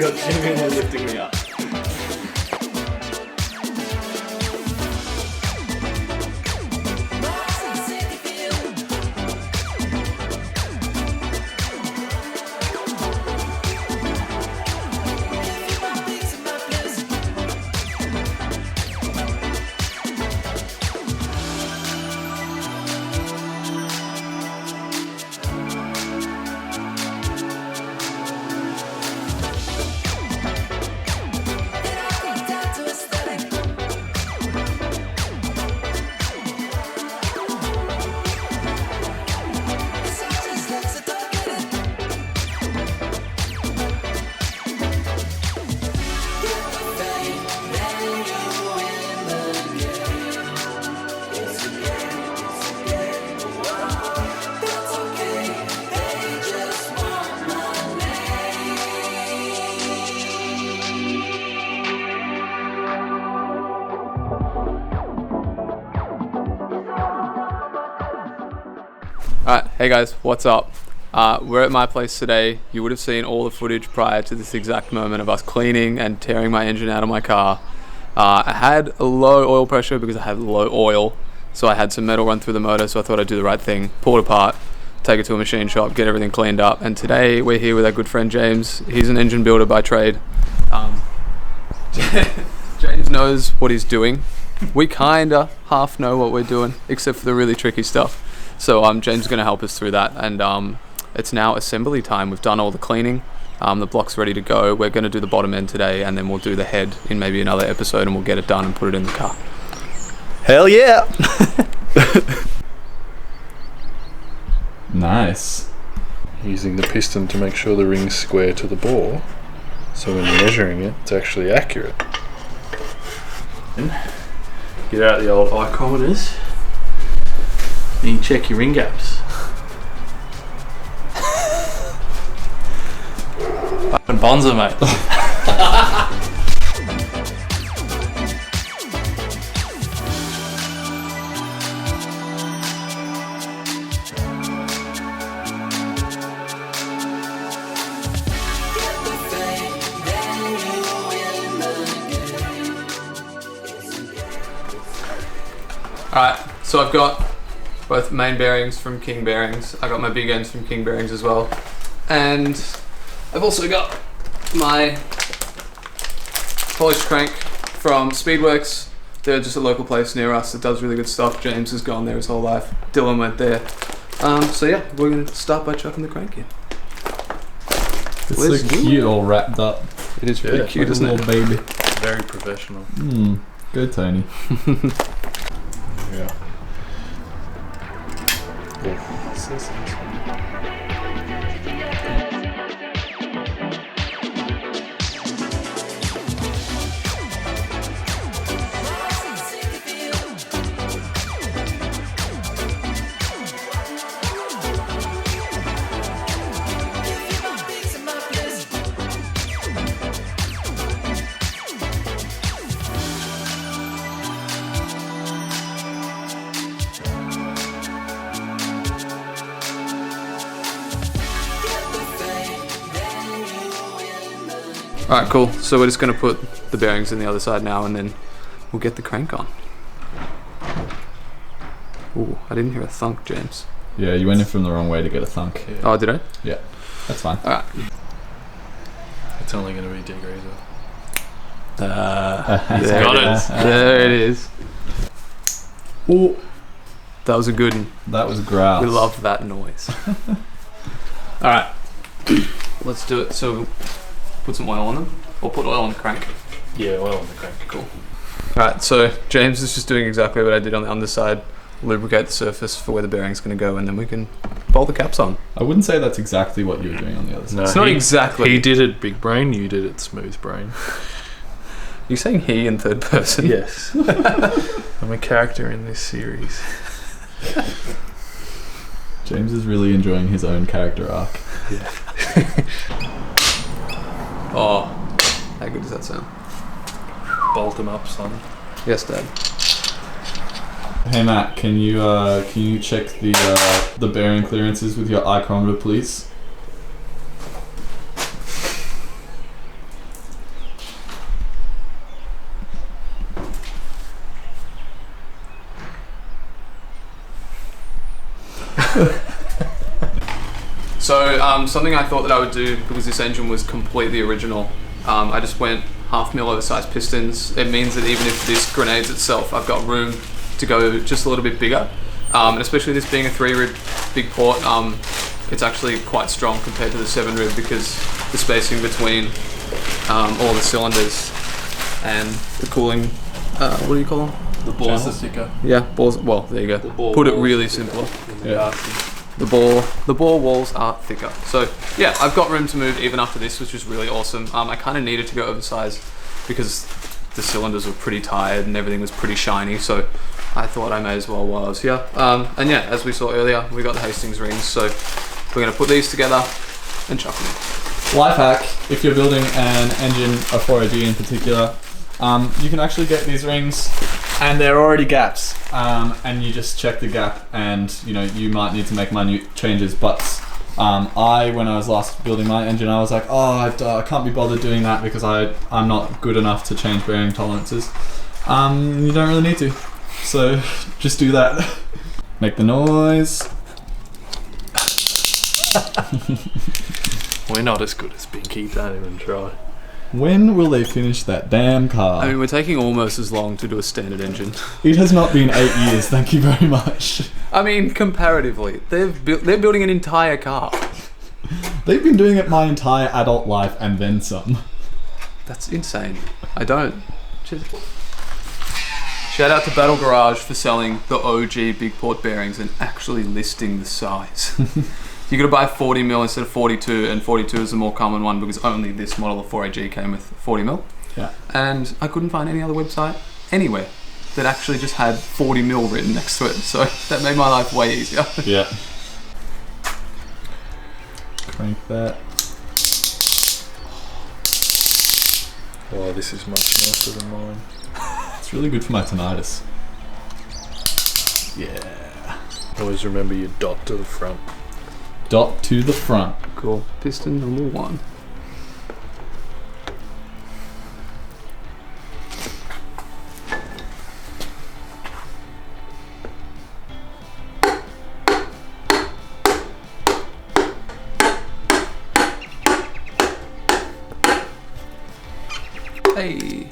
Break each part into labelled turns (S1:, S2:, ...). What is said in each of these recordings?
S1: You're genuinely lifting me up. Alright, hey guys, what's up? We're at my place today. You would have seen all the footage prior to this exact moment of us cleaning and tearing my engine out of my car. I had a low oil pressure because I had low oil, so I had some metal run through the motor, so I thought I'd do the right thing, pull it apart, take it to a machine shop, get everything cleaned up, and today we're here with our good friend James. He's an engine builder by trade. James knows what he's doing. We kinda half know what we're doing, except for the really tricky stuff. So James is going to help us through that, and it's now assembly time. We've done all the cleaning, the block's ready to go. We're going to do the bottom end today, and then we'll do the head in maybe another episode, and we'll get it done and put it in the car.
S2: Hell yeah!
S3: Nice.
S4: Using the piston to make sure the ring's square to the bore, so when you're measuring it, it's actually accurate.
S1: Get out the old ichrometers and you check your ring gaps. Fucking bonza, mate. Alright, so I've got both main bearings from King Bearings. I got my big ends from King Bearings as well. And I've also got my polished crank from Speedworks. They're just a local place near us that does really good stuff. James has gone there his whole life. Dylan went there. So yeah, we're going to start by chucking the crank in.
S3: It's so cute, all wrapped up.
S4: It is really
S3: Cute, isn't it? Little baby.
S4: Very professional.
S3: Good, Tony.
S4: Yeah.
S1: Alright, cool. So we're just going to put the bearings in the other side now and then we'll get the crank on. Ooh, I didn't hear a thunk, James.
S3: Yeah, you went in from the wrong way to get a thunk.
S4: Yeah.
S1: Oh, did I?
S3: Yeah, that's fine.
S1: Alright.
S4: It's only going to be degreaser.
S1: There
S4: got
S1: it
S4: it.
S1: is. There it is. Ooh, that was a good one.
S3: That was grouse.
S1: We love that noise. Alright, let's do it. So put some oil on them, or put oil on the crank.
S4: Yeah, oil on the crank.
S1: Cool. Alright, so James is just doing exactly what I did on the underside. Lubricate the surface for where the bearing's going to go, and then we can bolt the caps on.
S3: I wouldn't say that's exactly what you were doing on the other side.
S4: No,
S1: It's not exactly.
S4: He did it big brain, you did it smooth brain.
S1: You're saying he in third person?
S4: Yes. I'm a character in this series.
S3: James is really enjoying his own character arc.
S4: Yeah.
S1: Oh, how good does that sound?
S4: Bolt him up, son.
S1: Yes, Dad.
S3: Hey Matt, can you check the bearing clearances with your ichrometer, please?
S1: So something I thought that I would do, because this engine was completely original, I just went 1/2 mil oversized pistons. It means that even if this grenades itself, I've got room to go just a little bit bigger. And especially this being a 3-rib big port, it's actually quite strong compared to the 7-rib because the spacing between all the cylinders and the cooling, what do you call them?
S4: The balls are thicker.
S1: Yeah, balls. Well, there you go.
S4: ball
S1: Put it
S4: walls
S1: really
S4: are thicker.
S1: simpler.
S3: Yeah.
S1: The ball walls are thicker. So yeah, I've got room to move even after this, which is really awesome. I kind of needed to go oversized because the cylinders were pretty tired and everything was pretty shiny. So I thought I may as well while I was here. And yeah, as we saw earlier, we got the Hastings rings. So we're gonna put these together and chuck them in.
S3: Life hack, if you're building an engine, a 4AG in particular, you can actually get these rings and there are already gaps, and you just check the gap and you might need to make minute changes, but when I was last building my engine, I was like, I can't be bothered doing that because I'm not good enough to change bearing tolerances. You don't really need to, so just do that. Make the noise.
S4: We're not as good as Binky, don't even try.
S3: When will they finish that damn car?
S1: I mean, we're taking almost as long to do a standard engine.
S3: It has not been 8 years, thank you very much.
S1: I mean, comparatively, they're building an entire car.
S3: They've been doing it my entire adult life and then some.
S1: That's insane. I don't. Just... Shout out to Battle Garage for selling the OG big port bearings and actually listing the size. You gotta buy 40mm instead of 42, and 42 is the more common one because only this model of 4AG came with 40mm.
S3: Yeah.
S1: And I couldn't find any other website anywhere that actually just had 40mm written next to it, so that made my life way easier.
S3: Yeah. Crank that.
S4: Oh, this is much nicer than mine.
S3: It's really good for my tinnitus. Yeah.
S4: Always remember your dot to the front.
S3: Dot to the front.
S1: Cool. Piston number 1. Hey.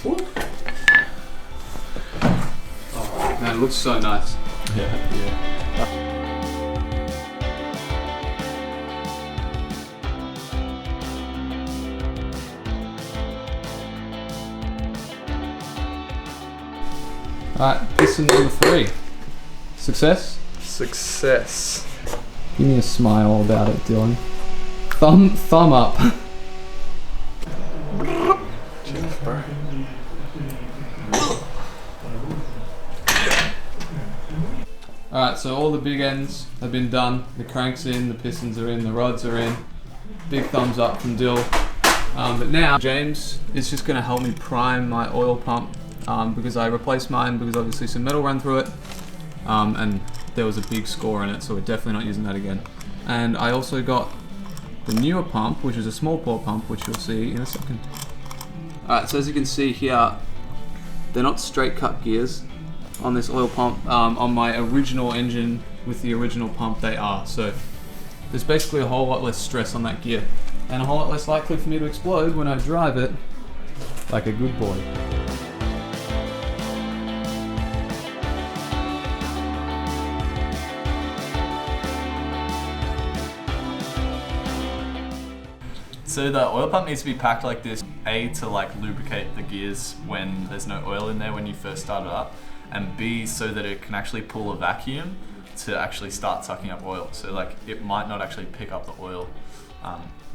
S1: Oh man, it looks so nice.
S3: Yeah.
S1: Alright, piston number 3. Success?
S4: Success.
S1: Give me a smile about it, Dylan. Thumb up.
S4: Cheers, bro.
S1: Alright, so all the big ends have been done. The crank's in, the pistons are in, the rods are in. Big thumbs up from Dill. But now James is just going to help me prime my oil pump because I replaced mine because obviously some metal ran through it and there was a big score in it, so we're definitely not using that again. And I also got the newer pump, which is a small port pump, which you'll see in a second. Alright, so as you can see here, they're not straight cut gears on this oil pump. On my original engine with the original pump they are, so there's basically a whole lot less stress on that gear and a whole lot less likely for me to explode when I drive it like a good boy.
S2: So the oil pump needs to be packed like this, A, to like lubricate the gears when there's no oil in there when you first start it up, and B, so that it can actually pull a vacuum to actually start sucking up oil. So like it might not actually pick up the oil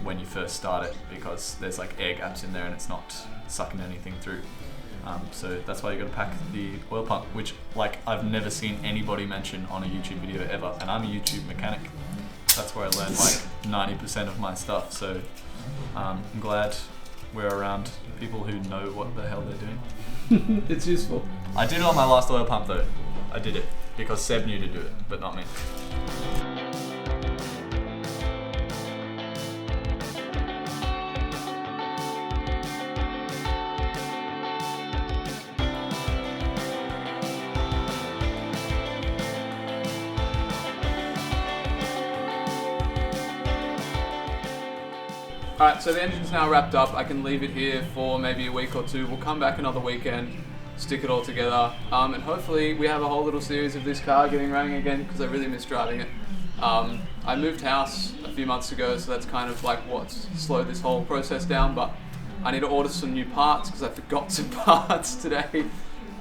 S2: when you first start it because there's like air gaps in there and it's not sucking anything through. So that's why you got to pack the oil pump, which like I've never seen anybody mention on a YouTube video ever, and I'm a YouTube mechanic. That's where I learned like 90% of my stuff. So I'm glad we're around people who know what the hell they're doing.
S1: It's useful.
S2: I did it on my last oil pump though. I did it because Seb knew to do it, but not me.
S1: Alright, so the engine's now wrapped up. I can leave it here for maybe a week or two. We'll come back another weekend, stick it all together, and hopefully we have a whole little series of this car getting running again because I really miss driving it. I moved house a few months ago, so that's kind of like what's slowed this whole process down, but I need to order some new parts because I forgot some parts today.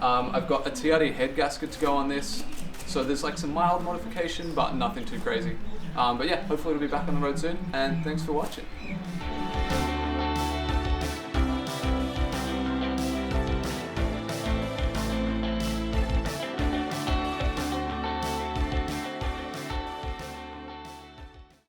S1: I've got a TRD head gasket to go on this, so there's like some mild modification, but nothing too crazy. But yeah, hopefully it'll be back on the road soon, and thanks for watching.